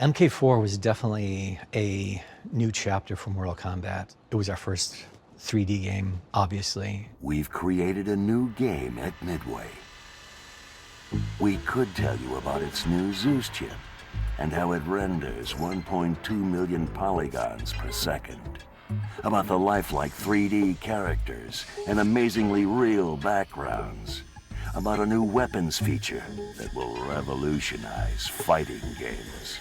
MK4 was definitely a new chapter for Mortal Kombat. It was our first 3D game, obviously. We've created a new game at Midway. We could tell you about its new Zeus chip and how it renders 1.2 million polygons per second. About the lifelike 3D characters and amazingly real backgrounds. About a new weapons feature that will revolutionize fighting games.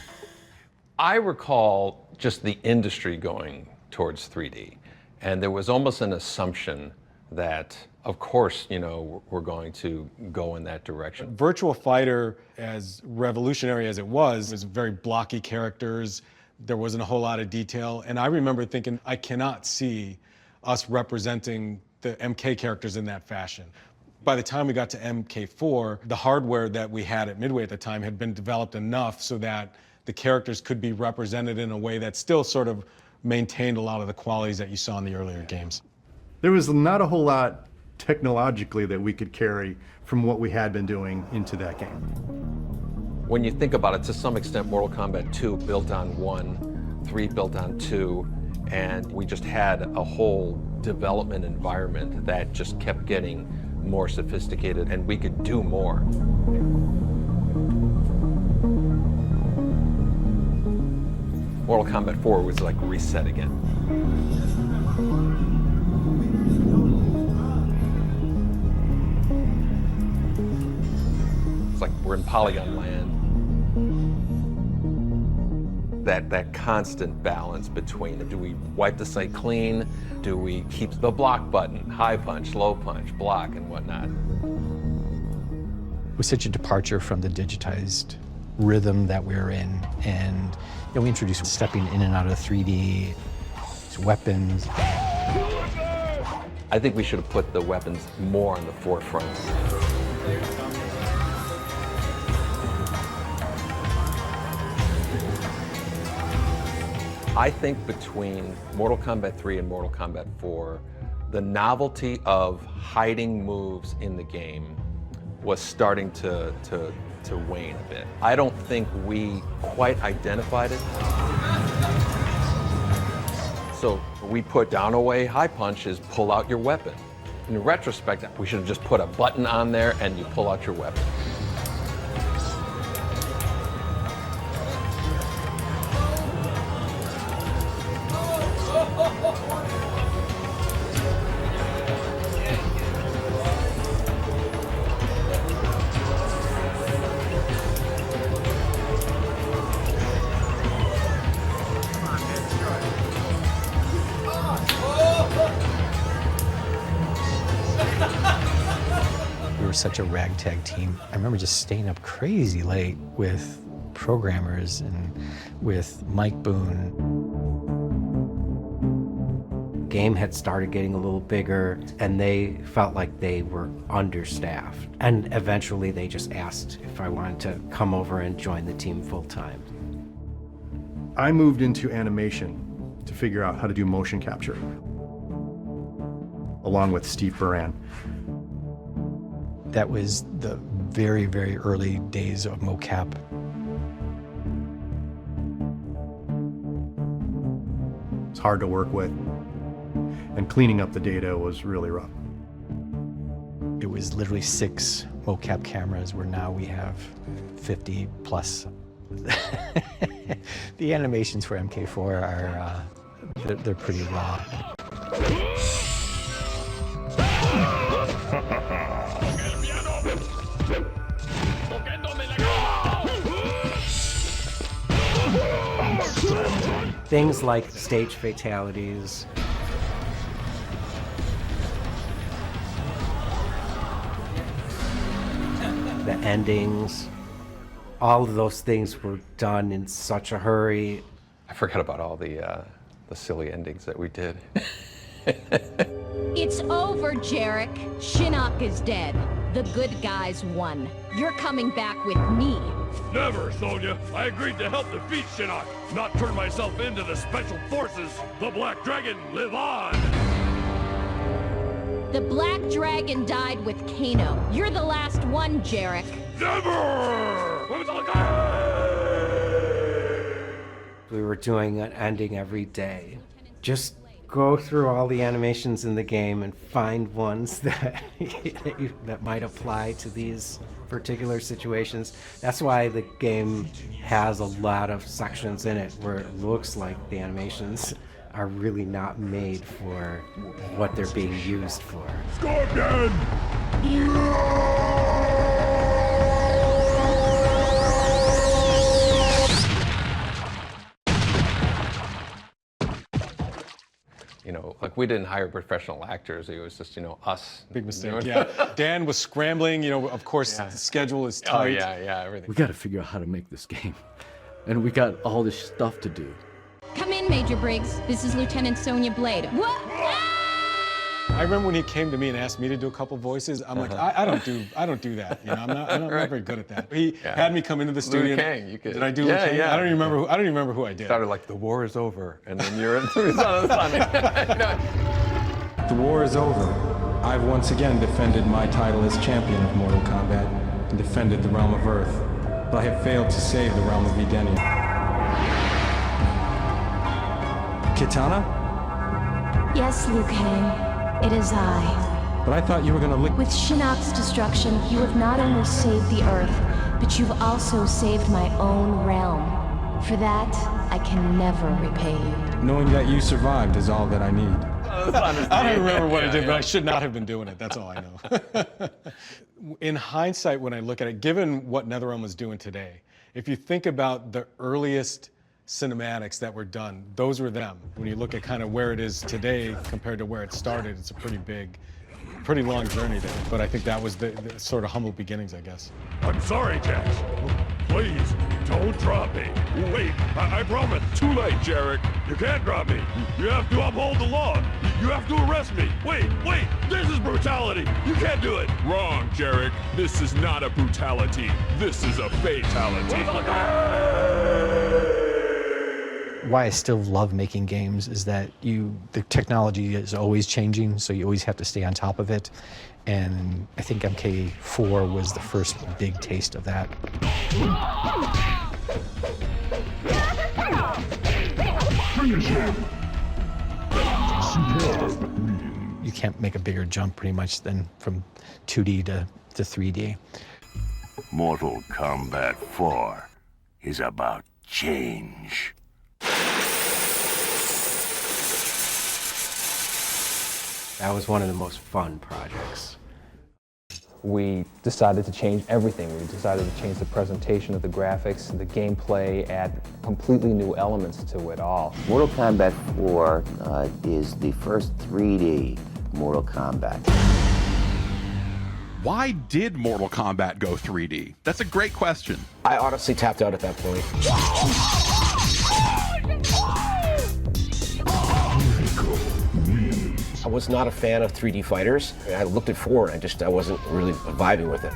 I recall just the industry going towards 3D, and there was almost an assumption that, of course, you know, we're going to go in that direction. Virtual Fighter, as revolutionary as it was very blocky characters. There wasn't a whole lot of detail, and I remember thinking, I cannot see us representing the MK characters in that fashion. By the time we got to MK4, the hardware that we had at Midway at the time had been developed enough so that the characters could be represented in a way that still sort of maintained a lot of the qualities that you saw in the earlier games. There was not a whole lot technologically that we could carry from what we had been doing into that game. When you think about it, to some extent, Mortal Kombat 2 built on 1, 3 built on 2, and we just had a whole development environment that just kept getting more sophisticated, and we could do more. Mortal Kombat 4 was like reset again. It's like we're in Polygon land. That constant balance between, do we wipe the site clean? Do we keep the block button, high punch, low punch, block, and whatnot? It was such a departure from the digitized rhythm that we were in, and you know, we introduced stepping in and out of 3D, weapons. I think we should have put the weapons more on the forefront. I think between Mortal Kombat 3 and Mortal Kombat 4, the novelty of hiding moves in the game was starting to wane a bit. I don't think we quite identified it. So we put down away high punch is pull out your weapon. In retrospect, we should have just put a button on there and you pull out your weapon. We were such a ragtag team. I remember just staying up crazy late with programmers and with Mike Boone. Game had started getting a little bigger, and they felt like they were understaffed. And eventually they just asked if I wanted to come over and join the team full time. I moved into animation to figure out how to do motion capture, along with Steve Buran. That was the very, very early days of mocap. It's hard to work with, and cleaning up the data was really rough. It was literally 6 mocap cameras, where now we have 50 plus. The animations for MK4 are, they're pretty raw. Things like stage fatalities, the endings, all of those things were done in such a hurry. I forgot about all the silly endings that we did. It's over, Jarek. Shinnok is dead. The good guys won. You're coming back with me. Never, Sonya. I agreed to help defeat Shinnok, not turn myself into the Special Forces. The Black Dragon, live on! The Black Dragon died with Kano. You're the last one, Jarek. Never! We were doing an ending every day. Just go through all the animations in the game and find ones that that might apply to these particular situations. That's why the game has a lot of sections in it where it looks like the animations are really not made for what they're being used for. Scorpion! You know, like we didn't hire professional actors. It was just, you know, us. Big mistake, yeah. Dan was scrambling, you know, of course, the schedule is tight. Oh, yeah, everything. We got to figure out how to make this game. And we got all this stuff to do. Come in, Major Briggs. This is Lieutenant Sonia Blade. What? I remember when he came to me and asked me to do a couple voices. I'm like, I don't do that. You know, I'm not very good at that. He had me come into the studio. Liu Kang, you could. Did I do Liu Kang? Yeah. I don't even remember who I did. Started like the war is over, and then you're in the sun. The war is over. I've once again defended my title as champion of Mortal Kombat and defended the realm of Earth, but I have failed to save the realm of Edenia. Kitana? Yes, Liu Kang. It is I. But I thought you were gonna lick— With Shinnok's destruction, you have not only saved the Earth, but you've also saved my own realm. For that, I can never repay you. Knowing that you survived is all that I need. I don't remember what I did, but I should not have been doing it. That's all I know. In hindsight, when I look at it, given what NetherRealm was doing today, if you think about the earliest cinematics that were done, those were them. When you look at kind of where it is today compared to where it started, it's a pretty long journey there. But I think that was the sort of humble beginnings, I guess. I'm sorry, Jax. Please, don't drop me. Wait, I promise. Too late, Jarek. You can't drop me. You have to uphold the law. You have to arrest me. Wait, this is brutality. You can't do it. Wrong, Jarek. This is not a brutality. This is a fatality. Why I still love making games is that the technology is always changing, so you always have to stay on top of it. And I think MK4 was the first big taste of that. You can't make a bigger jump pretty much than from 2D to 3D. Mortal Kombat 4 is about change. That was one of the most fun projects. We decided to change everything. We decided to change the presentation of the graphics, the gameplay, add completely new elements to it all. Mortal Kombat 4 is the first 3D Mortal Kombat. Why did Mortal Kombat go 3D? That's a great question. I honestly tapped out at that point. I was not a fan of 3D fighters. I looked at 4 and I wasn't really vibing with it.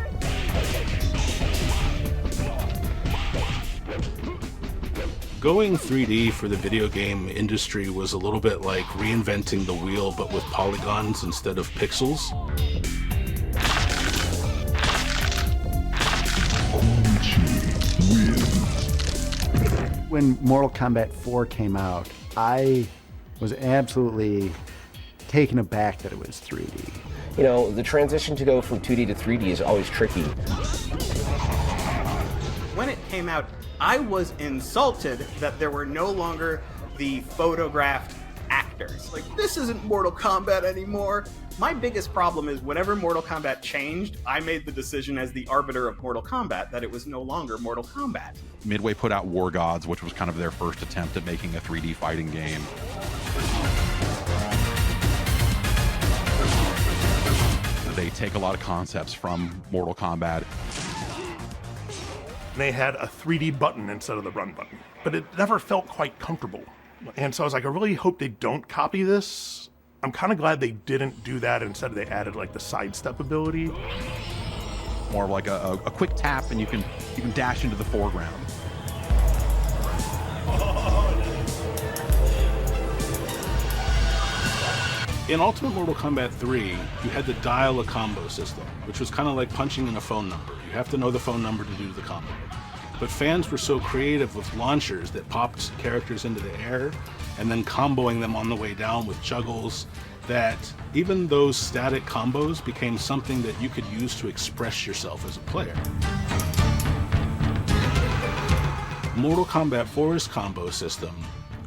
Going 3D for the video game industry was a little bit like reinventing the wheel, but with polygons instead of pixels. When Mortal Kombat 4 came out, I was absolutely taken aback that it was 3D. You know, the transition to go from 2D to 3D is always tricky. When it came out, I was insulted that there were no longer the photographed actors. Like, this isn't Mortal Kombat anymore. My biggest problem is whenever Mortal Kombat changed, I made the decision as the arbiter of Mortal Kombat that it was no longer Mortal Kombat. Midway put out War Gods, which was kind of their first attempt at making a 3D fighting game. They take a lot of concepts from Mortal Kombat. They had a 3D button instead of the run button, but it never felt quite comfortable. And so I was like, I really hope they don't copy this. I'm kind of glad they didn't do that. Instead, they added like the sidestep ability. More of like a quick tap and you can dash into the foreground. In Ultimate Mortal Kombat 3, you had the dial-a-combo system, which was kind of like punching in a phone number. You have to know the phone number to do the combo. But fans were so creative with launchers that popped characters into the air and then comboing them on the way down with juggles, that even those static combos became something that you could use to express yourself as a player. Mortal Kombat 4's combo system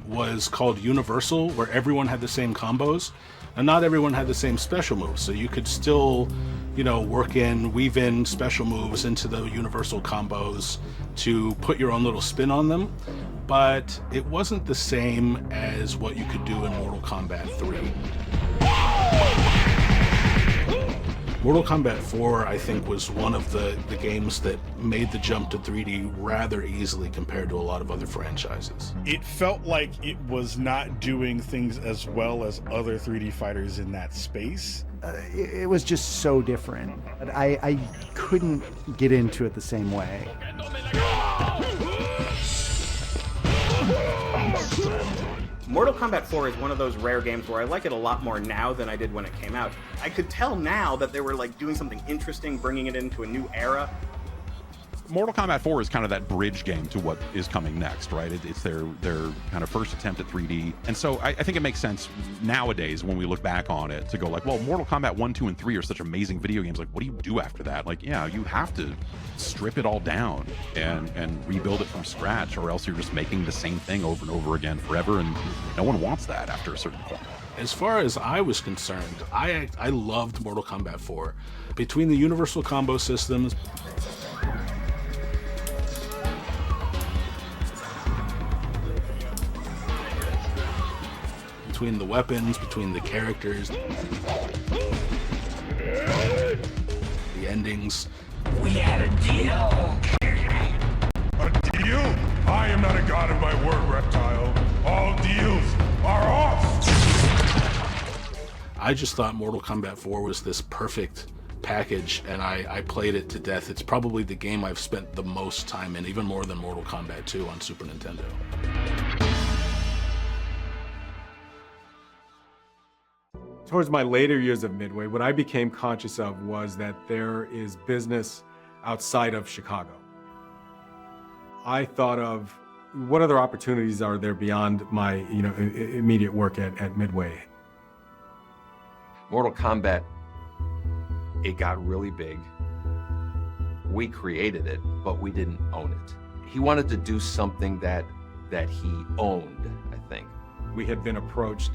was called Universal, where everyone had the same combos, and not everyone had the same special moves. So you could still, weave in special moves into the Universal combos to put your own little spin on them, but it wasn't the same as what you could do in Mortal Kombat 3. Mortal Kombat 4, I think, was one of the games that made the jump to 3D rather easily compared to a lot of other franchises. It felt like it was not doing things as well as other 3D fighters in that space. It was just so different. I couldn't get into it the same way. Mortal Kombat 4 is one of those rare games where I like it a lot more now than I did when it came out. I could tell now that they were like doing something interesting, bringing it into a new era. Mortal Kombat 4 is kind of that bridge game to what is coming next, right? It's their kind of first attempt at 3D. And so I think it makes sense nowadays when we look back on it to go like, well, Mortal Kombat 1, 2, and 3 are such amazing video games. Like, what do you do after that? Like, yeah, you have to strip it all down and rebuild it from scratch, or else you're just making the same thing over and over again forever, and no one wants that after a certain point. As far as I was concerned, I loved Mortal Kombat 4. Between the universal combo systems, between the weapons, between the characters, the endings. We had a deal. A deal? I am not a god of my word, reptile. All deals are off. I just thought Mortal Kombat 4 was this perfect package, and I played it to death. It's probably the game I've spent the most time in, even more than Mortal Kombat 2 on Super Nintendo. Towards my later years of Midway, what I became conscious of was that there is business outside of Chicago. I thought of what other opportunities are there beyond my immediate work at Midway. Mortal Kombat, it got really big. We created it, but we didn't own it. He wanted to do something that he owned, I think. We had been approached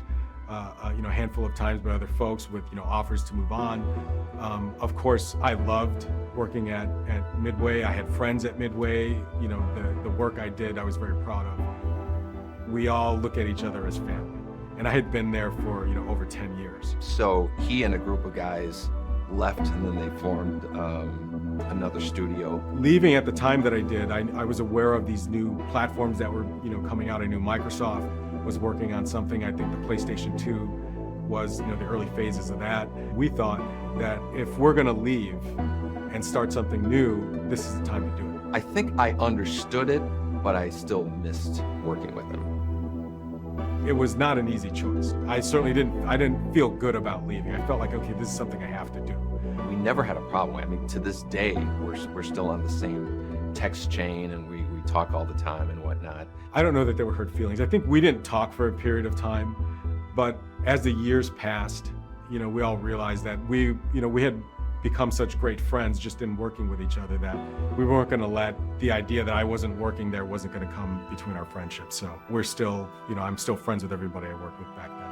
a handful of times by other folks with offers to move on. Of course, I loved working at Midway. I had friends at Midway. The work I did, I was very proud of. We all look at each other as family, and I had been there for over 10 years. So he and a group of guys left, and then they formed another studio. Leaving at the time that I did, I was aware of these new platforms that were coming out. I knew Microsoft was working on something. I think the PlayStation 2 was the early phases of that. We thought that if we're going to leave and start something new, this is the time to do it. I think I understood it, but I still missed working with him. It was not an easy choice. I certainly didn't feel good about leaving. I felt like, okay, this is something I have to do. We never had a problem. I mean, to this day, we're still on the same text chain, and we talk all the time and whatnot. I don't know that there were hurt feelings. I think we didn't talk for a period of time, but as the years passed, we all realized that we had become such great friends just in working with each other that we weren't going to let the idea that I wasn't working there wasn't going to come between our friendship. So we're still, I'm still friends with everybody I worked with back then.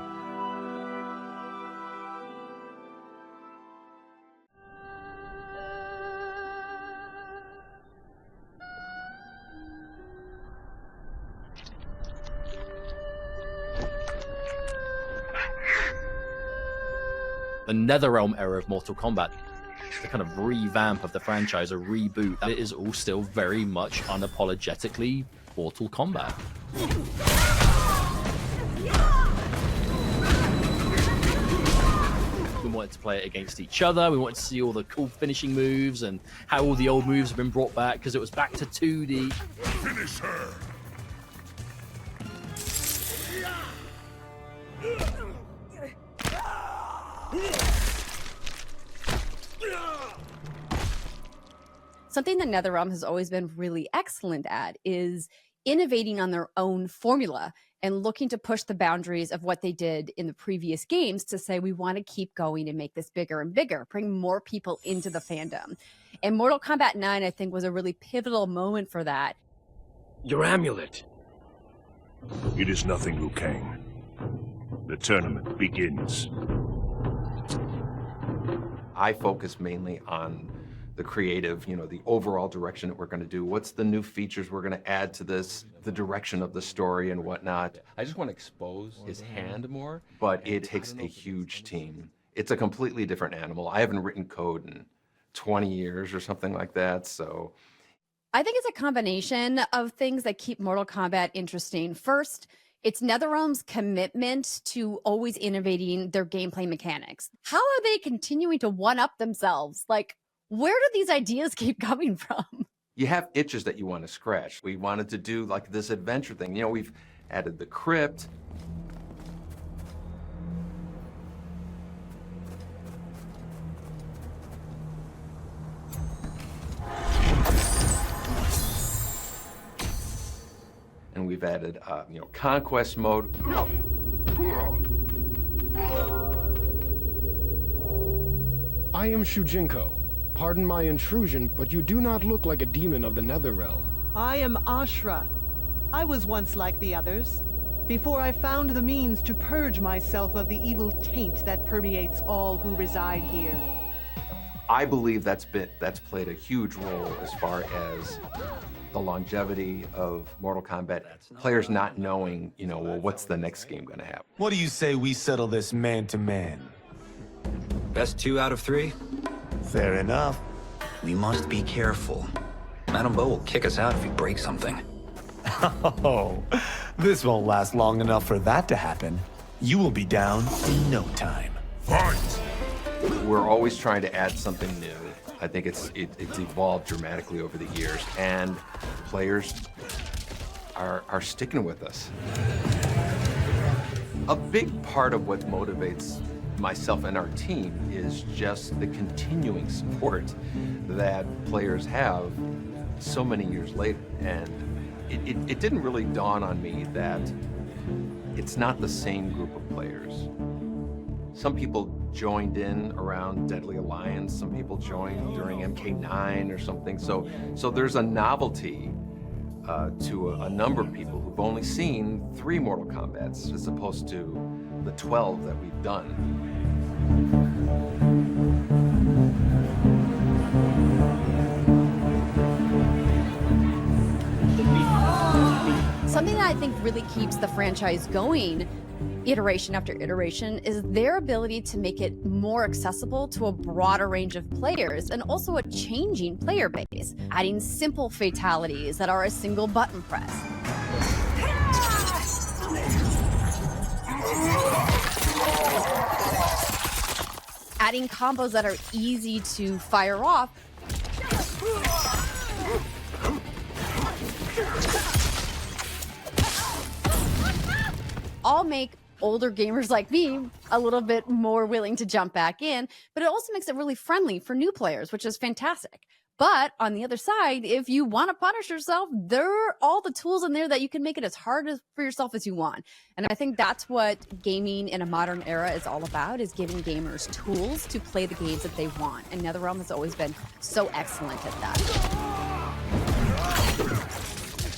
The NetherRealm era of Mortal Kombat, the kind of revamp of the franchise, a reboot, it is all still very much unapologetically Mortal Kombat. We wanted to play it against each other. We wanted to see all the cool finishing moves and how all the old moves have been brought back, because it was back to 2D. Finish her! Something that NetherRealm has always been really excellent at is innovating on their own formula and looking to push the boundaries of what they did in the previous games to say, we want to keep going and make this bigger and bigger, bring more people into the fandom. And Mortal Kombat 9, I think, was a really pivotal moment for that. Your amulet. It is nothing, Liu Kang. The tournament begins. I focus mainly on the creative, the overall direction that we're going to do. What's the new features we're going to add to this, the direction of the story and whatnot. I just want to expose his hand more, but it takes a huge team. It's a completely different animal. I haven't written code in 20 years or something like that, so. I think it's a combination of things that keep Mortal Kombat interesting. First, it's NetherRealm's commitment to always innovating their gameplay mechanics. How are they continuing to one-up themselves? Like, where do these ideas keep coming from? You have itches that you want to scratch. We wanted to do like this adventure thing. We've added the crypt. And we've added, conquest mode. I am Shujinko. Pardon my intrusion, but you do not look like a demon of the Netherrealm. I am Ashra. I was once like the others, before I found the means to purge myself of the evil taint that permeates all who reside here. I believe that's played a huge role as far as the longevity of Mortal Kombat. Players not knowing, well, what's the next game going to happen? What do you say we settle this man to man? Best 2 out of 3? Fair enough. We must be careful. Madame Bo will kick us out if we break something. Oh, this won't last long enough for that to happen. You will be down in no time. Fight! We're always trying to add something new. I think it's evolved dramatically over the years, and players are sticking with us. A big part of what motivates myself and our team is just the continuing support that players have so many years later. And it didn't really dawn on me that it's not the same group of players. Some people joined in around Deadly Alliance, some people joined during MK9 or something. So there's a novelty to a number of people who've only seen 3 Mortal Kombats as opposed to the 12 that we've done. Something that I think really keeps the franchise going iteration after iteration is their ability to make it more accessible to a broader range of players and also a changing player base, adding simple fatalities that are a single button press. Adding combos that are easy to fire off. All make older gamers like me a little bit more willing to jump back in, but it also makes it really friendly for new players, which is fantastic. But on the other side, if you want to punish yourself, there are all the tools in there that you can make it as hard for yourself as you want. And I think that's what gaming in a modern era is all about, is giving gamers tools to play the games that they want. And NetherRealm has always been so excellent at that.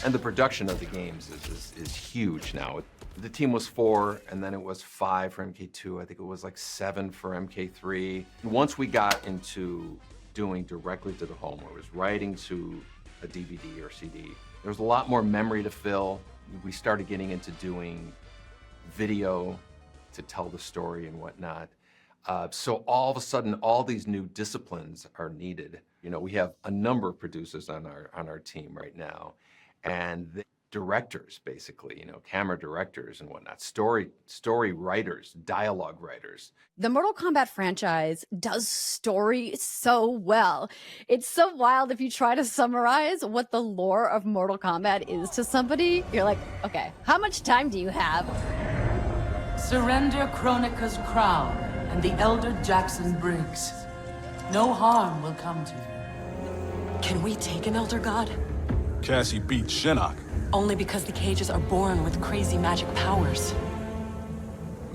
And the production of the games is huge now. The team was 4, and then it was 5 for MK2. I think it was like 7 for MK3. Once we got into doing directly to the home, where it was writing to a DVD or CD, there was a lot more memory to fill. We started getting into doing video to tell the story and whatnot. So all of a sudden, all these new disciplines are needed. We have a number of producers on our team right now, and the directors, basically, camera directors and whatnot, story writers, dialogue writers. The Mortal Kombat franchise does story so well. It's so wild if you try to summarize what the lore of Mortal Kombat is to somebody. You're like, okay, how much time do you have? Surrender Kronika's crown and the Elder Jackson Briggs. No harm will come to you. Can we take an Elder God? Cassie beat Shinnok. Only because the cages are born with crazy magic powers.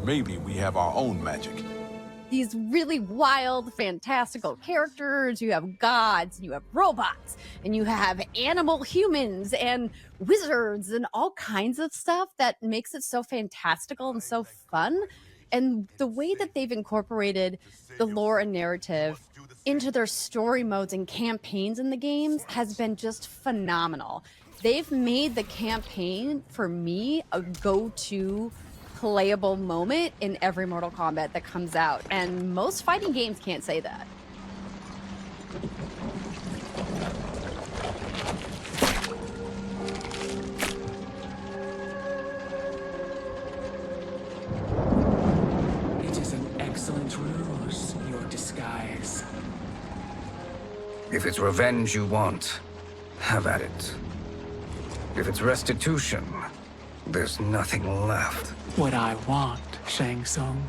Maybe we have our own magic. These really wild, fantastical characters. You have gods, and you have robots, and you have animal humans and wizards and all kinds of stuff that makes it so fantastical and so fun. And the way that they've incorporated the lore and narrative into their story modes and campaigns in the games has been just phenomenal. They've made the campaign, for me, a go-to playable moment in every Mortal Kombat that comes out, and most fighting games can't say that. It is an excellent ruse, your disguise. If it's revenge you want, have at it. If it's restitution, there's nothing left. What I want, Shang Tsung,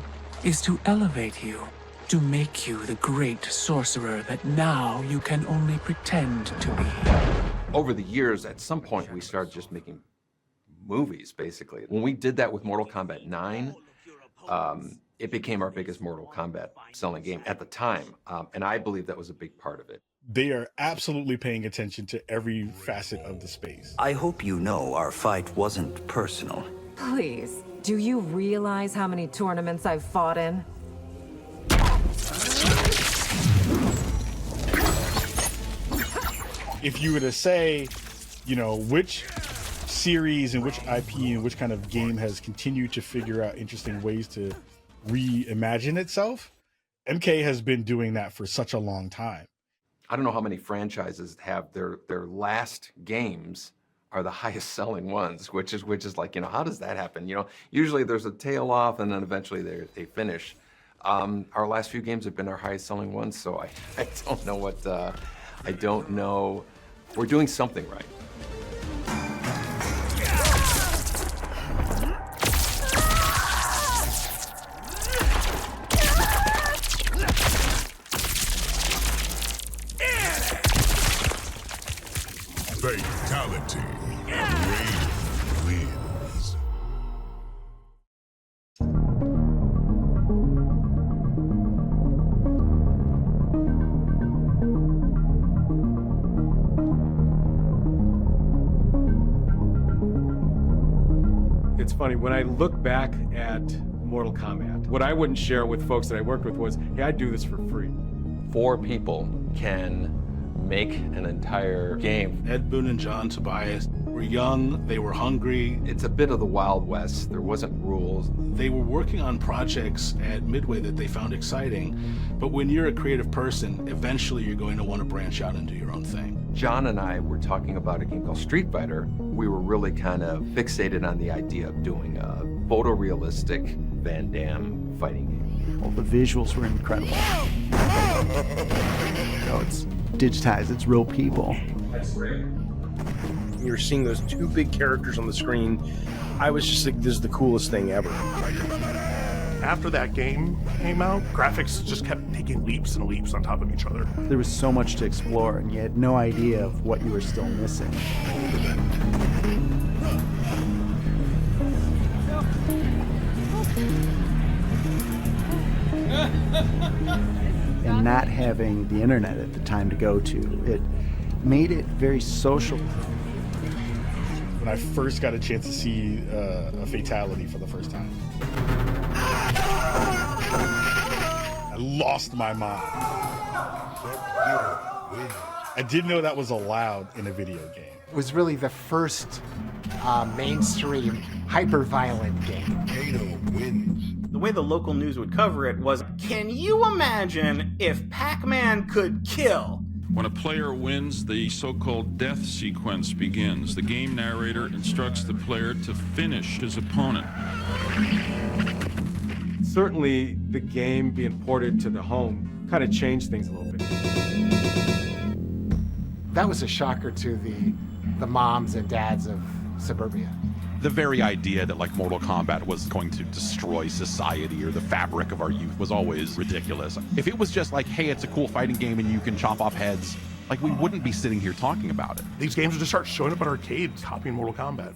is to elevate you, to make you the great sorcerer that now you can only pretend to be. Over the years, at some point, we started just making movies, basically. When we did that with Mortal Kombat 9, it became our biggest Mortal Kombat selling game at the time, and I believe that was a big part of it. They are absolutely paying attention to every facet of the space. I hope you know our fight wasn't personal. Please, do you realize how many tournaments I've fought in? If you were to say, you know, which series and which IP and which kind of game has continued to figure out interesting ways to reimagine itself, MK has been doing that for such a long time. I don't know how many franchises have their last games are the highest selling ones, which is like, you know, how does that happen? You know, usually there's a tail off and then eventually they finish. Our last few games have been our highest selling ones, so I don't know what, I don't know. We're doing something right. Fatality. Raiden wins. It's funny, when I look back at Mortal Kombat, what I wouldn't share with folks that I worked with was, hey, I'd do this for free. 4 people can make an entire game. Ed Boon and John Tobias were young, they were hungry. It's a bit of the Wild West. There wasn't rules. They were working on projects at Midway that they found exciting, but when you're a creative person, eventually you're going to want to branch out and do your own thing. John and I were talking about a game called Street Fighter. We were really kind of fixated on the idea of doing a photorealistic Van Damme fighting game. Well, the visuals were incredible. So it's digitized, it's real people. That's great. You're seeing those 2 big characters on the screen. I was just like, this is the coolest thing ever. After that game came out, graphics just kept taking leaps and leaps on top of each other. There was so much to explore, and you had no idea of what you were still missing. And not having the internet at the time to go to, it made it very social. When I first got a chance to see a fatality for the first time, I lost my mind. I didn't know that was allowed in a video game. It was really the first mainstream hyper-violent game. The way the local news would cover it was, can you imagine if Pac-Man could kill? When a player wins, the so-called death sequence begins. The game narrator instructs the player to finish his opponent. Certainly, the game being ported to the home kind of changed things a little bit. That was a shocker to the moms and dads of suburbia. The very idea that like Mortal Kombat was going to destroy society or the fabric of our youth was always ridiculous. If it was just like, hey, it's a cool fighting game and you can chop off heads, like we wouldn't be sitting here talking about it. These games would just start showing up at arcades copying Mortal Kombat.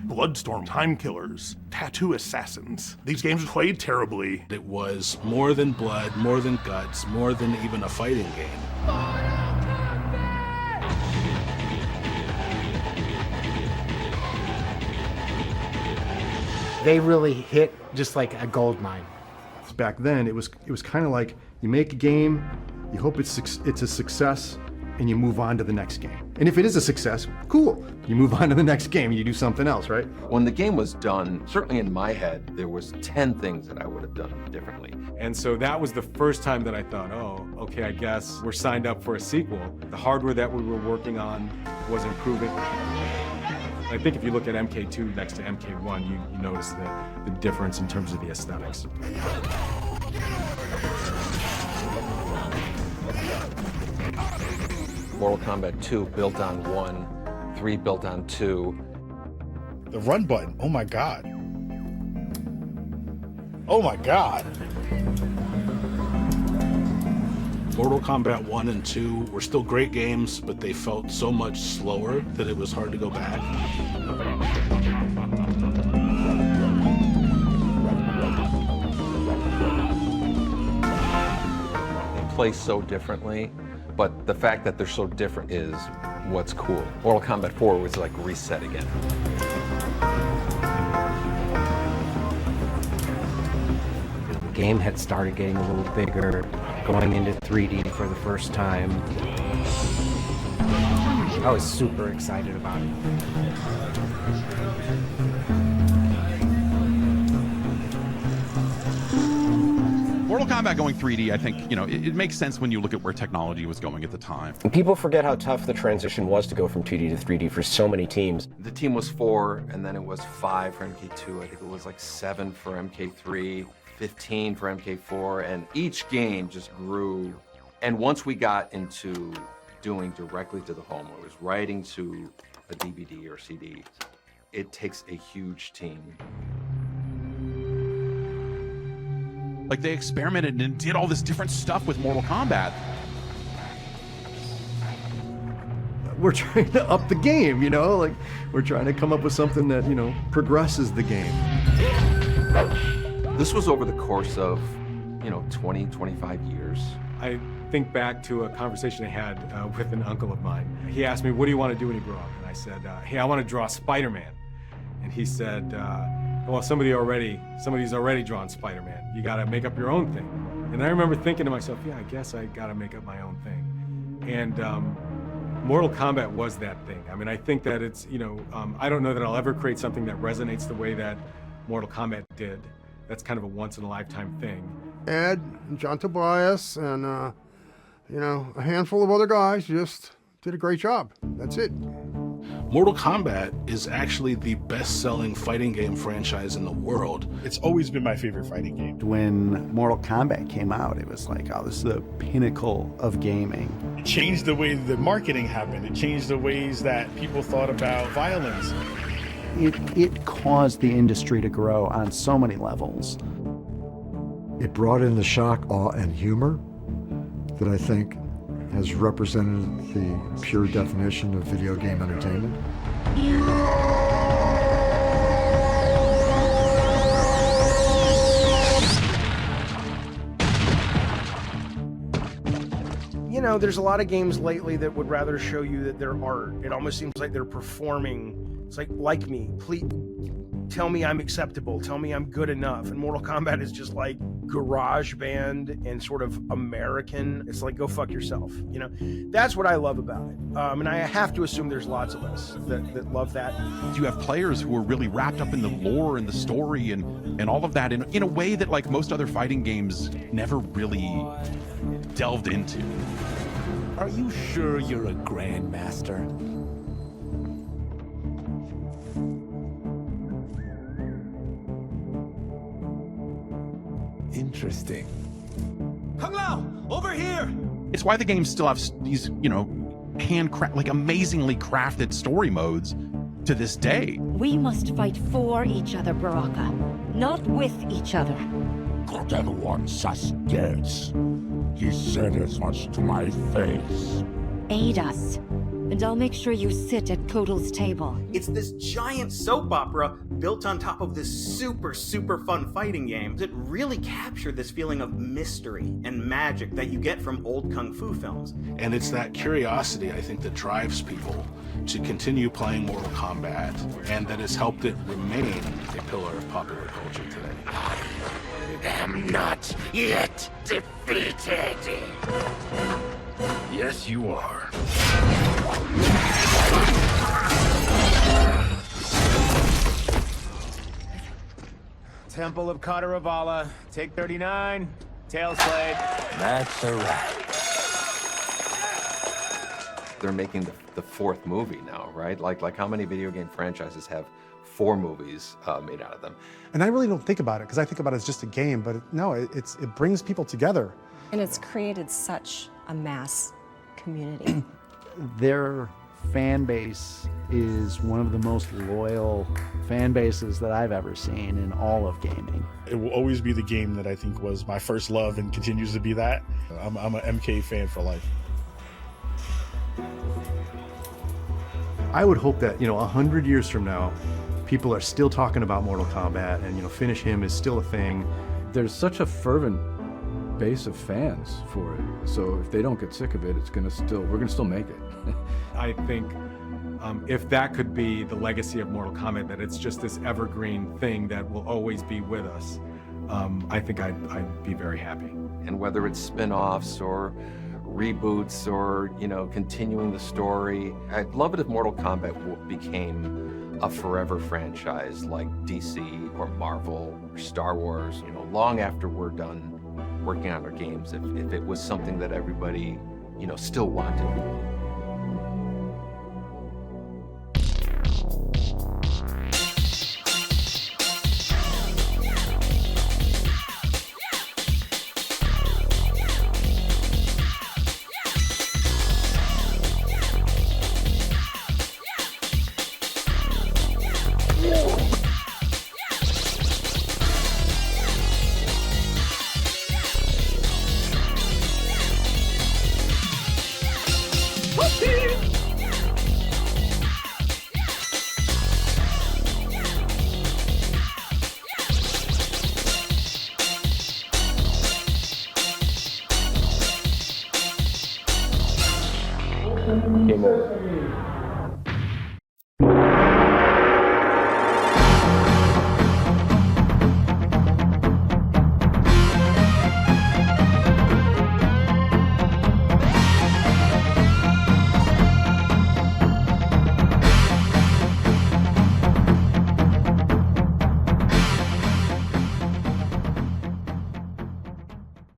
Bloodstorm, Time Killers, Tattoo Assassins. These games played terribly. It was more than blood, more than guts, more than even a fighting game. They really hit just like a gold mine. Back then, it was kind of like you make a game, you hope it's a success, and you move on to the next game. And if it is a success, cool. You move on to the next game and you do something else, right? When the game was done, certainly in my head, there was 10 things that I would have done differently. And so that was the first time that I thought, oh, okay, I guess we're signed up for a sequel. The hardware that we were working on was improving. I think if you look at MK2 next to MK1, you notice the difference in terms of the aesthetics. Mortal Kombat 2 built on 1, 3 built on 2. The run button, oh my God. Oh my God. Mortal Kombat 1 and 2 were still great games, but they felt so much slower that it was hard to go back. They play so differently, but the fact that they're so different is what's cool. Mortal Kombat 4 was like reset again. The game had started getting a little bigger, going into 3D for the first time. I was super excited about it. Mortal Kombat going 3D, I think, it makes sense when you look at where technology was going at the time. People forget how tough the transition was to go from 2D to 3D for so many teams. The team was 4, and then it was 5 for MK2. I think it was like 7 for MK3, 15 for MK4, and each game just grew. And once we got into doing directly to the home, or it was writing to a DVD or CD, it takes a huge team. Like they experimented and did all this different stuff with Mortal Kombat. We're trying to up the game, like we're trying to come up with something that, progresses the game. This was over the course of, 20, 25 years. I think back to a conversation I had with an uncle of mine. He asked me, what do you want to do when you grow up? And I said, hey, I want to draw Spider-Man. And he said, well, somebody's already drawn Spider-Man. You got to make up your own thing. And I remember thinking to myself, yeah, I guess I got to make up my own thing. And Mortal Kombat was that thing. I mean, I think that it's, I don't know that I'll ever create something that resonates the way that Mortal Kombat did. That's kind of a once-in-a-lifetime thing. Ed, John Tobias, and, a handful of other guys just did a great job. That's it. Mortal Kombat is actually the best-selling fighting game franchise in the world. It's always been my favorite fighting game. When Mortal Kombat came out, it was like, oh, this is the pinnacle of gaming. It changed the way the marketing happened. It changed the ways that people thought about violence. It caused the industry to grow on so many levels. It brought in the shock, awe, and humor that I think has represented the pure definition of video game entertainment. There's a lot of games lately that would rather show you that they're art. It almost seems like they're performing. It's like me, please tell me I'm acceptable, tell me I'm good enough. And Mortal Kombat is just like garage band and sort of American. It's like, go fuck yourself. That's what I love about it. And I have to assume there's lots of us that love that. You have players who are really wrapped up in the lore and the story and all of that in a way that like most other fighting games never really delved into. Are you sure you're a grandmaster? Interesting. Kung Lao, over here! It's why the games still have these, amazingly crafted story modes to this day. We must fight for each other, Baraka, not with each other. Got anyone suspicious? He said as much to my face. Aid us, and I'll make sure you sit at Kotal's table. It's this giant soap opera built on top of this super fun fighting game that really captured this feeling of mystery and magic that you get from old kung fu films. And it's that curiosity, I think, that drives people to continue playing Mortal Kombat, and that has helped it remain a pillar of popular culture today. I am not yet defeated. Yes, you are. Temple of Kataravala, take 39, Tailslade. That's a wrap. They're making the fourth movie now, right? Like how many video game franchises have 4 movies made out of them? And I really don't think about it, because I think about it as just a game, but no, it brings people together. And it's created such a mass community. Their fan base is one of the most loyal fan bases that I've ever seen in all of gaming. It will always be the game that I think was my first love and continues to be that. I'm an MK fan for life. I would hope that, 100 years from now, people are still talking about Mortal Kombat and, Finish Him is still a thing. There's such a fervent base of fans for it. So if they don't get sick of it, we're gonna still make it. I think if that could be the legacy of Mortal Kombat, that it's just this evergreen thing that will always be with us, I think I'd be very happy. And whether it's spin-offs or reboots or, continuing the story, I'd love it if Mortal Kombat became a forever franchise like DC or Marvel or Star Wars, long after we're done working on our games, if it was something that everybody, still wanted. Game over.